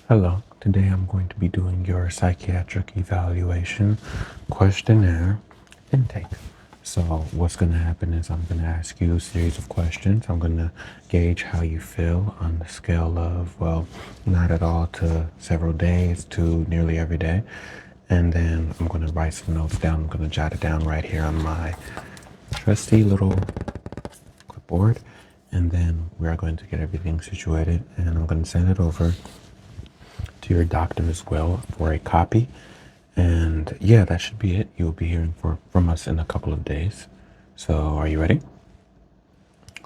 Hello, today I'm going to be doing your psychiatric evaluation questionnaire intake. So, what's going to happen is I'm going to ask you a series of questions. I'm going to gauge how you feel on the scale of, well, not at all to several days to nearly every day. And then I'm going to write some notes down. I'm going to jot it down right here on my trusty little clipboard. And then we're going to get everything situated and I'm going to send it over to your doctor as well for a copy. And yeah, that should be it. You'll be hearing from us in a couple of days. So are you ready?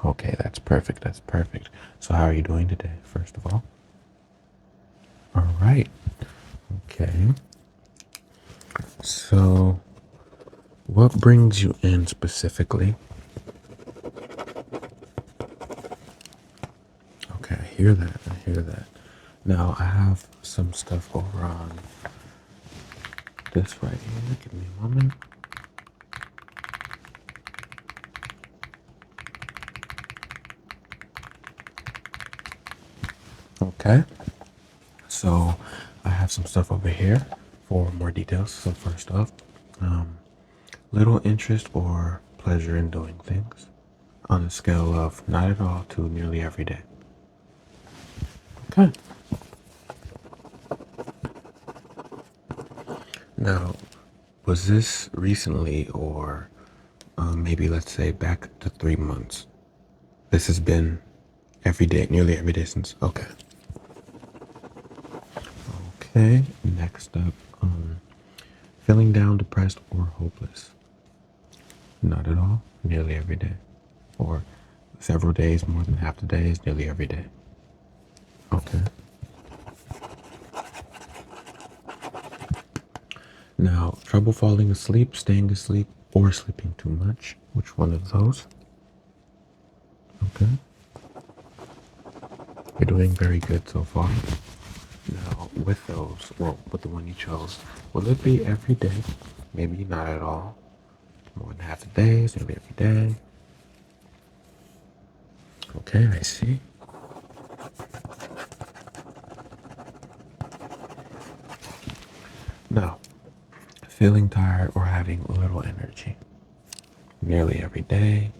Okay, that's perfect. That's perfect. So how are you doing today, first of all? All right. Okay. So what brings you in specifically? Okay, I hear that. I hear that. Now I have some stuff over on this right here. Give me a moment. Okay. So I have some stuff over here for more details. So first off, little interest or pleasure in doing things on a scale of not at all to nearly every day. Okay. Now, was this recently or maybe let's say back to 3 months? This has been every day, nearly every day since. Okay. Okay. Next up, feeling down, depressed, or hopeless. Not at all. Nearly every day. Or several days, more than half the days, nearly every day. Okay. Now, trouble falling asleep, staying asleep, or sleeping too much. Which one of those? Okay. You're doing very good so far. Now, with those, well, with the one you chose, will it be every day? Maybe not at all. More than half the days, maybe every day. Okay, I see. Now, feeling tired or having little energy. Nearly every day,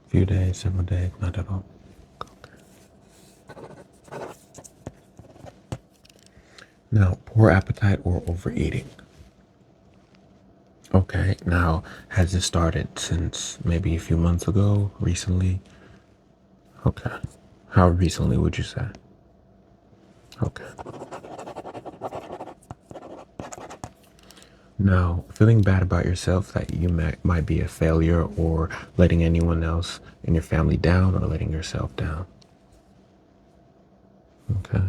few days, several days, not at all. Now, poor appetite or overeating. Okay, now, has this started since maybe a few months ago, recently? Okay. How recently would you say? Okay. Now, feeling bad about yourself that you might be a failure or letting anyone else in your family down or letting yourself down. Okay.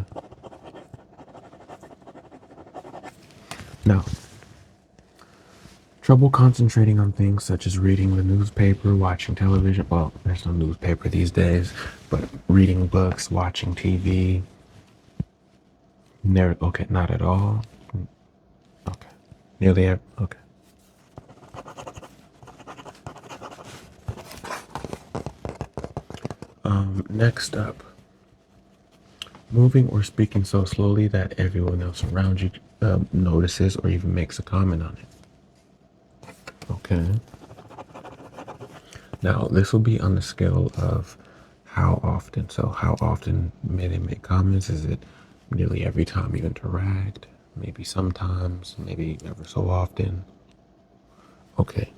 Now, trouble concentrating on things such as reading the newspaper, watching television. Well, there's no newspaper these days, but reading books, watching TV. Never. Okay, not at all. Okay. Nearly. Okay. Next up, moving or speaking so slowly that everyone else around you notices or even makes a comment on it. Okay. Now, this will be on the scale of how often. So, how often may they make comments? Is it nearly every time you interact? Maybe sometimes, maybe ever so often. Okay.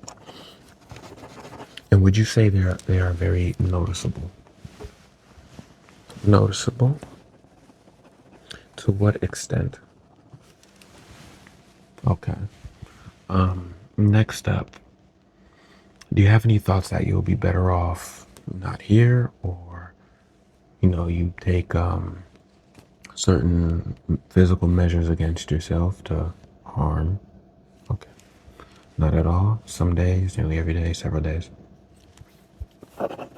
And would you say they are very noticeable? Noticeable? To what extent? Okay. Next up, do you have any thoughts that you'll be better off not here, or you take certain physical measures against yourself to harm? Okay. Not at all. Some days, nearly every day, several days. I'm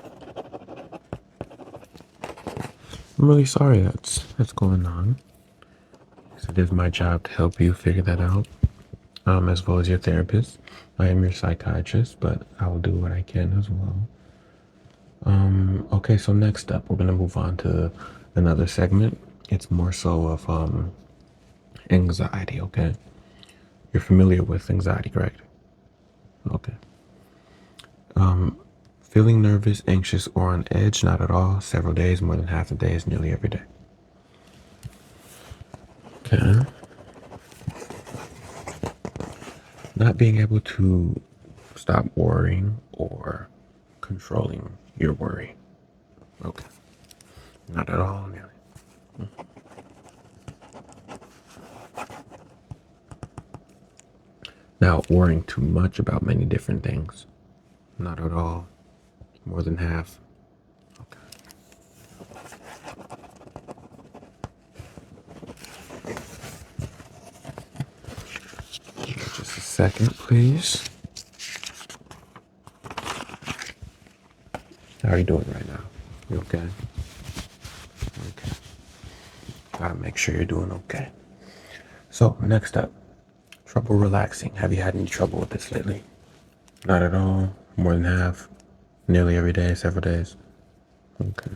really sorry that's going on. So it is my job to help you figure that out, as well as your therapist. I am your psychiatrist, but I will do what I can as well. Okay, so next up, we're gonna move on to another segment. It's more so of anxiety, okay? You're familiar with anxiety, correct? Okay. Feeling nervous, anxious, or on edge? Not at all. Several days, more than half the days, nearly every day. Okay. Not being able to stop worrying or controlling your worry. Okay. Not at all, nearly. Now, worrying too much about many different things. Not at all. More than half. Okay. Just a second, please. How are you doing right now? You okay? Okay. Gotta make sure you're doing okay. So, next up, trouble relaxing. Have you had any trouble with this lately? Not at all. More than half. Nearly every day, several days. Okay.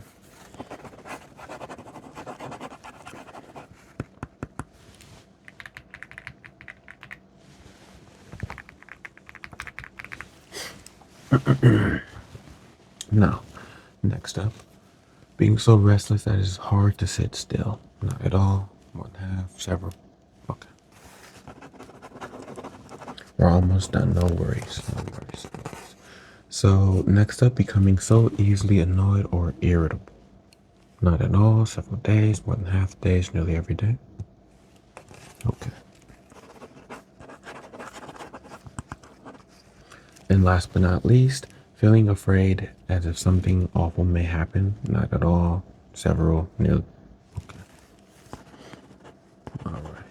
Now, next up, being so restless that it's hard to sit still. Not at all. More than half, several. Okay. We're almost done. No worries. No worries. No worries. So, next up, becoming so easily annoyed or irritable. Not at all. Several days, more than half days, nearly every day. Okay. And last but not least, feeling afraid as if something awful may happen. Not at all. Several, nearly. Okay. All right.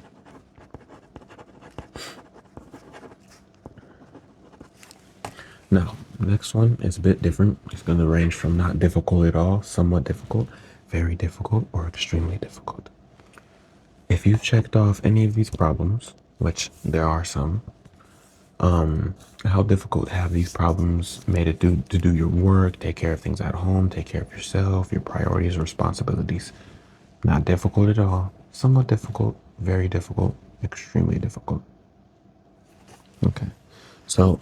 Now, next one is a bit different. It's going to range from not difficult at all, somewhat difficult, very difficult, or extremely difficult. If you've checked off any of these problems, which there are some, how difficult have these problems made it to do your work, take care of things at home, take care of yourself, your priorities, responsibilities? Not difficult at all, somewhat difficult, very difficult, extremely difficult. Okay. So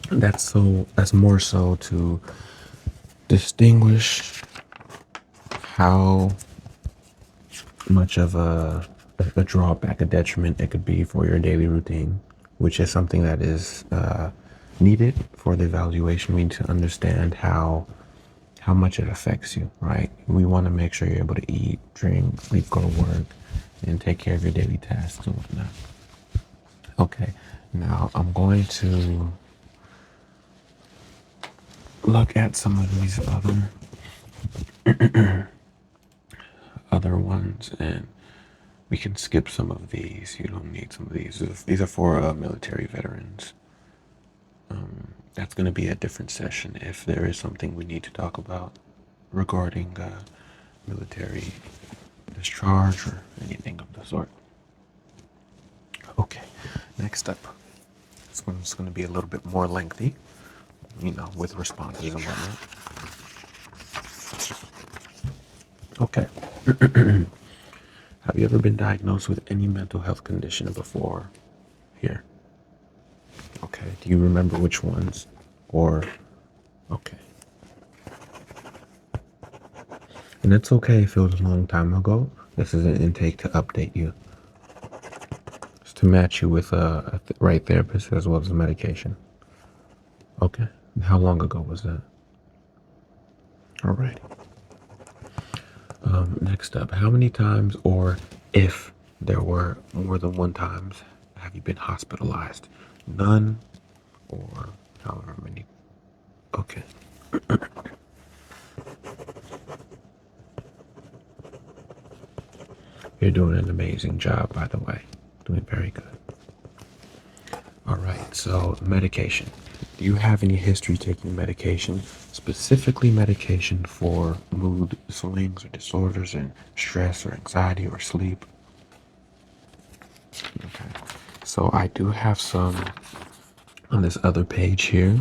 that's more so to distinguish how much of a drawback, a detriment it could be for your daily routine, which is something that is needed for the evaluation. We need to understand how much it affects you, right? We want to make sure you're able to eat, drink, sleep, go to work, and take care of your daily tasks and whatnot. Okay, now I'm going to look at some of these other ones, and we can skip some of these. You don't need some of these. These are for military veterans. That's going to be a different session if there is something we need to talk about regarding military discharge or anything of the sort. Okay, next up. This one's going to be a little bit more lengthy, with responses and whatnot. Okay. Have you ever been diagnosed with any mental health condition before? Here. Okay. Do you remember which ones? Or, okay. And it's okay if it was a long time ago. This is an intake to update you. Just to match you with a right therapist as well as the medication. Okay. How long ago was that? Alrighty. Next up, how many times, or if there were more than one times, have you been hospitalized? None, or however many? Okay. You're doing an amazing job, by the way. Doing very good. All right, so medication. Do you have any history taking medication, specifically medication for mood swings or disorders and stress or anxiety or sleep? Okay, so I do have some on this other page here.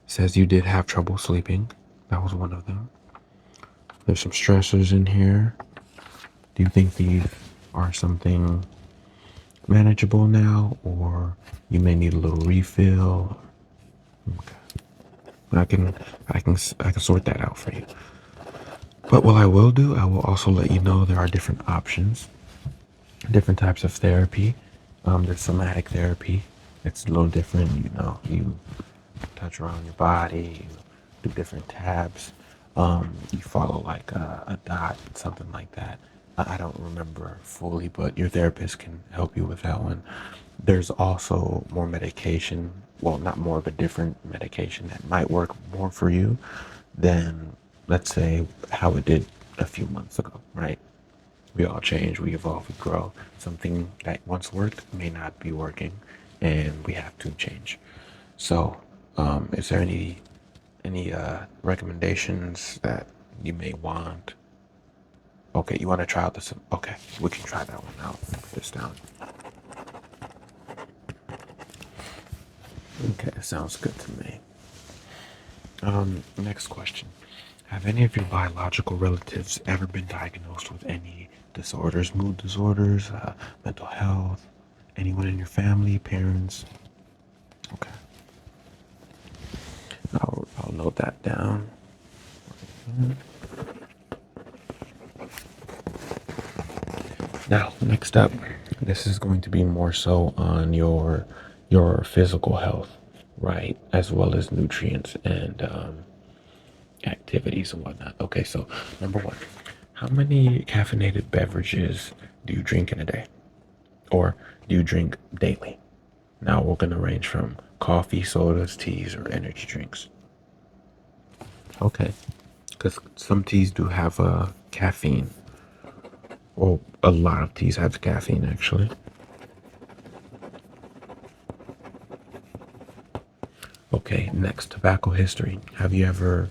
Says you did have trouble sleeping. That was one of them. There's some stressors in here. Do you think these are something manageable now, or you may need a little refill? Okay. I can sort that out for you. But what I will do, I will also let you know there are different options, different types of therapy. There's somatic therapy. It's a little different, you touch around your body, you do different tabs. You follow like a dot, something like that. I don't remember fully, but your therapist can help you with that one. There's also more medication, well, not more, but different medication that might work more for you than, let's say, how it did a few months ago, right? We all change, we evolve, we grow. Something that once worked may not be working, and we have to change. So, is there any recommendations that you may want? Okay, you want to try out this? Okay, we can try that one out. Put this down. Okay, sounds good to me. Next question. Have any of your biological relatives ever been diagnosed with any disorders, mood disorders, mental health? Anyone in your family, parents? Okay, I'll note that down. Now, next up, this is going to be more so on your physical health, right, as well as nutrients and activities and whatnot. Okay, so number one, how many caffeinated beverages do you drink in a day, or do you drink daily? Now we're gonna range from coffee, sodas, teas, or energy drinks. Okay, because some teas do have caffeine. Well, a lot of teas have caffeine actually. Okay, next, tobacco history. Have you ever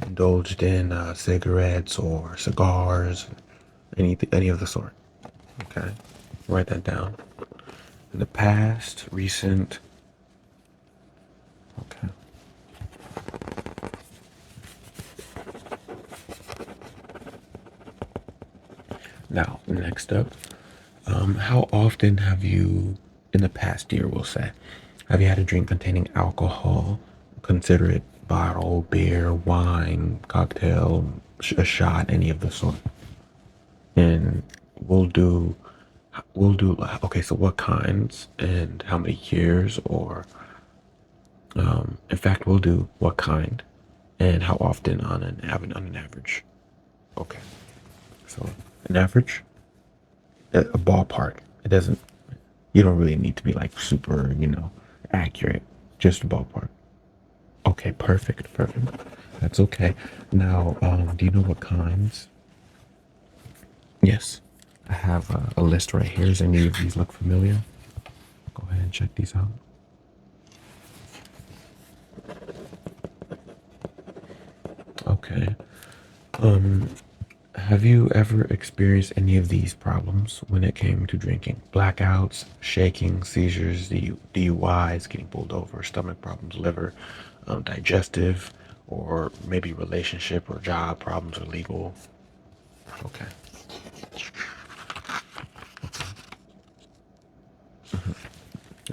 indulged in cigarettes or cigars, any of the sort? Okay, write that down. In the past, recent. Okay. Now, next up, how often have you, in the past year, we'll say, have you had a drink containing alcohol? Consider it bottle, beer, wine, cocktail, a shot, any of the sort. And we'll do, okay, so what kinds and how many years, or, in fact, we'll do what kind and how often on an average. Okay, so an average, a ballpark. It doesn't. You don't really need to be like super, accurate. Just a ballpark. Okay, perfect, perfect. That's okay. Now, do you know what kinds? Yes, I have a list right here. Does any of these look familiar? Go ahead and check these out. Okay. Um, have you ever experienced any of these problems when it came to drinking? Blackouts, shaking, seizures, DUIs, getting pulled over, stomach problems, liver, digestive, or maybe relationship or job problems or legal? Okay.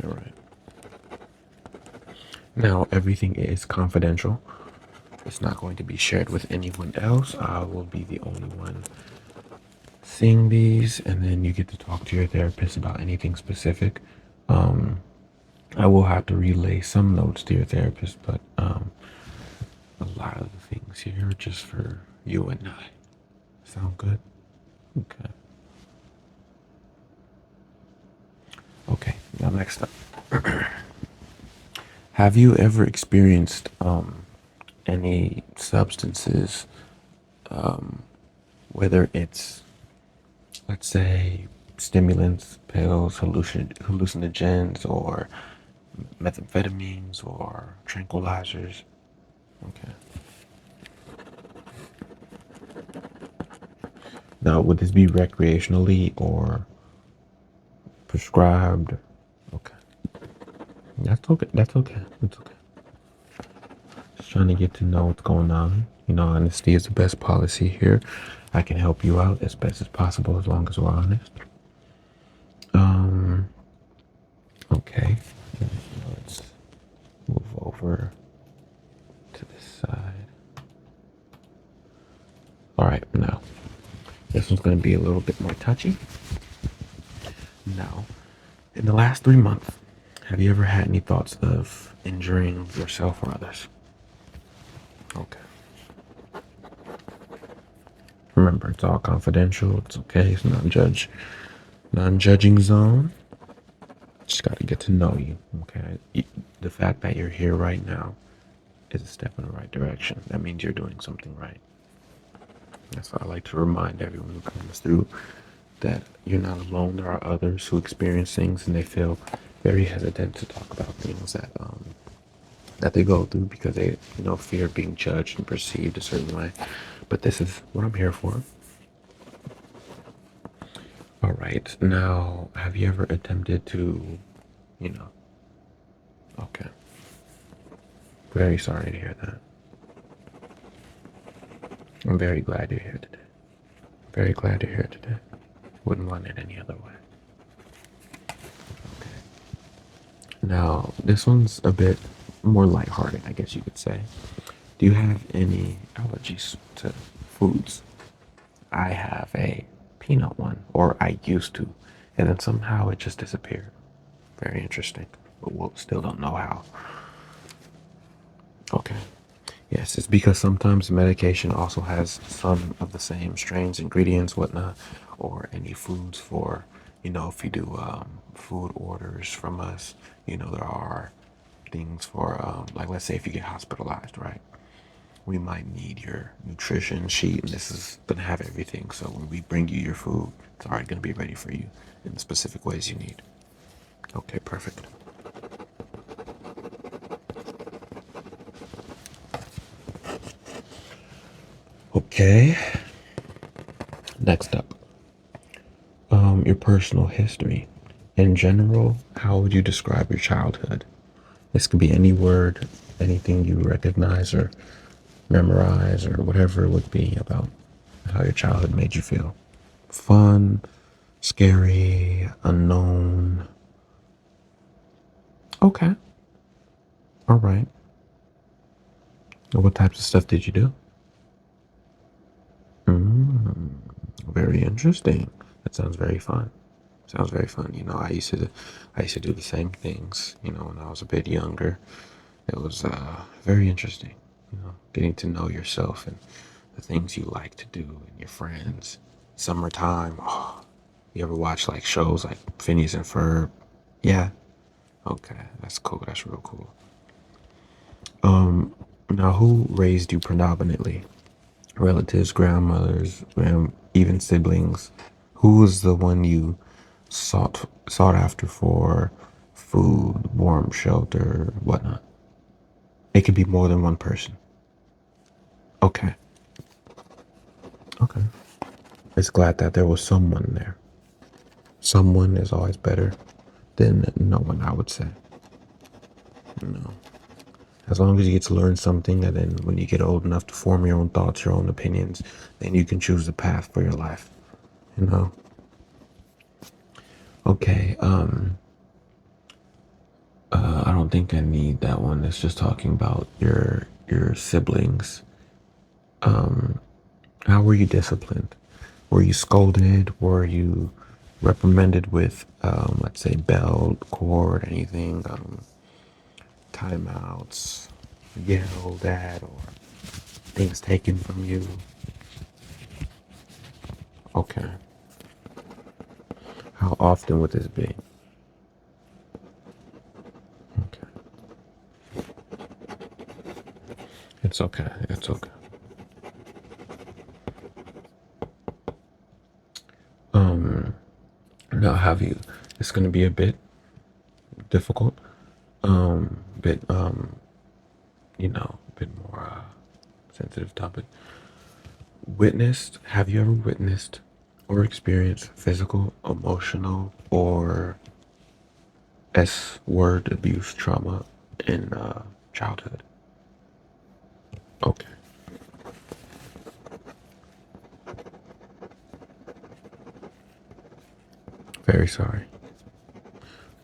All right. Now, everything is confidential. It's not going to be shared with anyone else. I will be the only one seeing these, and then you get to talk to your therapist about anything specific. Um, I will have to relay some notes to your therapist, but a lot of the things here are just for you and I. Sound good? Okay. Okay, now next up. Have you ever experienced any substances, whether it's, let's say, stimulants, pills, hallucinogens, or methamphetamines, or tranquilizers? Okay. Now, would this be recreationally or prescribed? Okay. That's okay. That's okay. That's okay. Just trying to get to know what's going on. You know, honesty is the best policy here. I can help you out as best as possible as long as we're honest. Okay. Let's move over to this side. All right, now this one's going to be a little bit more touchy. Now, in the last 3 months, have you ever had any thoughts of injuring yourself or others? Okay. Remember, it's all confidential. It's okay. It's not non-judging zone. Just got to get to know you. Okay. The fact that you're here right now is a step in the right direction. That means you're doing something right. That's why I like to remind everyone who comes through that you're not alone. There are others who experience things and they feel very hesitant to talk about things that they go through because they, fear being judged and perceived a certain way. But this is what I'm here for. All right. Now, have you ever attempted to, okay. Very sorry to hear that. I'm very glad you're here today. Very glad you're here today. Wouldn't want it any other way. Okay. Now, this one's a bit more lighthearted, I guess you could say. Do you have any allergies to foods? I have a peanut one, or I used to, and then somehow it just disappeared. Very interesting, but we still don't know how. Okay. Yes, it's because sometimes medication also has some of the same strains, ingredients, whatnot, or any foods for, if you do food orders from us, there are things for, like, let's say if you get hospitalized, right? We might need your nutrition sheet, and this is going to have everything. So when we bring you your food, it's already going to be ready for you in the specific ways you need. Okay, perfect. Okay. Next up, your personal history. In general, how would you describe your childhood? This could be any word, anything you recognize or memorize, or whatever it would be about how your childhood made you feel. Fun, scary, unknown. Okay. All right. What types of stuff did you do? Very interesting. That sounds very fun. Sounds very fun. I used to do the same things, when I was a bit younger. It was very interesting, getting to know yourself and the things you like to do and your friends. Summertime. Oh, you ever watch like shows like Phineas and Ferb? Yeah. Okay, that's cool. That's real cool. Now who raised you predominantly? Relatives, grandmothers, even siblings. Who was the one you sought after for food, warm shelter, whatnot? It could be more than one person. Okay. Okay. It's glad that there was someone there. Someone is always better than no one, I would say. As long as you get to learn something, and then when you get old enough to form your own thoughts, your own opinions, then you can choose the path for your life. Okay, I don't think I need that one. It's just talking about your siblings. How were you disciplined? Were you scolded? Were you reprimanded with, let's say, belt, cord, anything, timeouts, yelled at, or things taken from you? Okay. How often would this be? Okay. It's okay. It's okay. Now have you, it's going to be a bit difficult, bit, a bit more sensitive topic. Have you ever witnessed or experienced physical, emotional, or S word abuse trauma in childhood? Okay. Very sorry.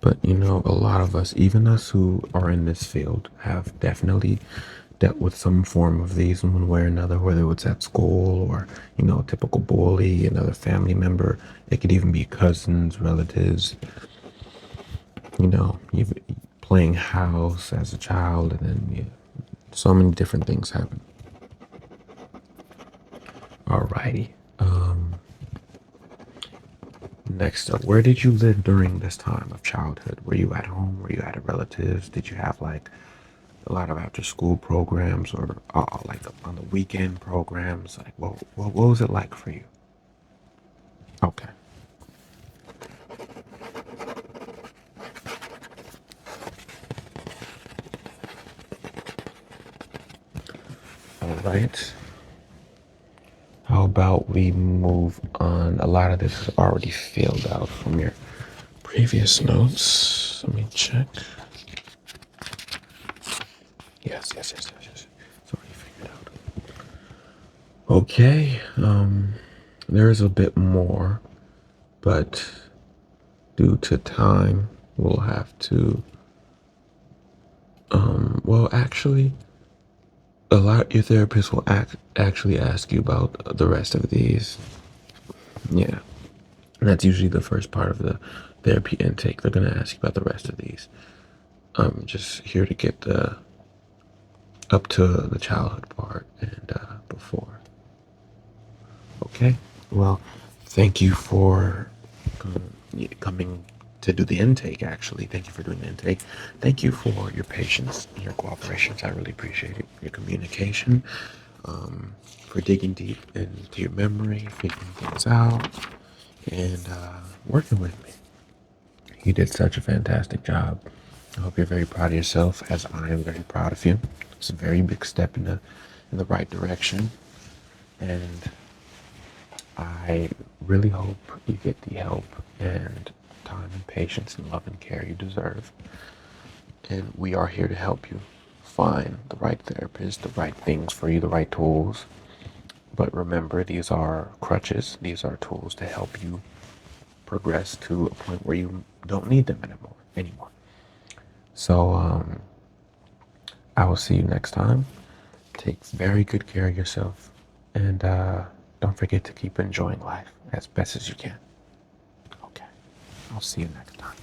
But you know, a lot of us, even us who are in this field, have definitely dealt with some form of these in one way or another, whether it's at school or, you know, typical bully, another family member. It could even be cousins, relatives, you know, even playing house as a child, and then so many different things happen. Alrighty. Next up, where did you live during this time of childhood? Were you at home? Were you at a relative's? Did you have like a lot of after school programs or like on the weekend programs? Like, what was it like for you? Okay. All right. How about we move on? A lot of this is already filled out from your previous notes. Let me check. Yes. It's already figured out. Okay. There is a bit more, but due to time, we'll have to. Well, actually, a lot your therapist will actually ask you about the rest of these. Yeah, and that's usually the first part of the therapy intake. They're gonna ask you about the rest of these. I'm just here to get the up to the childhood part and before. Okay. Well, thank you for coming to do the intake. Actually, thank you for doing the intake. Thank you for your patience and your cooperation. I really appreciate it. Your communication, for digging deep into your memory, figuring things out, and working with me. You did such a fantastic job. I hope you're very proud of yourself, as I am very proud of you. It's a very big step in the right direction, and I really hope you get the help and time and patience and love and care you deserve. And we are here to help you find the right therapist, the right things for you, the right tools. But remember, these are crutches. These are tools to help you progress to a point where you don't need them anymore. So I will see you next time. Take very good care of yourself, and don't forget to keep enjoying life as best as you can. Okay, I'll see you next time.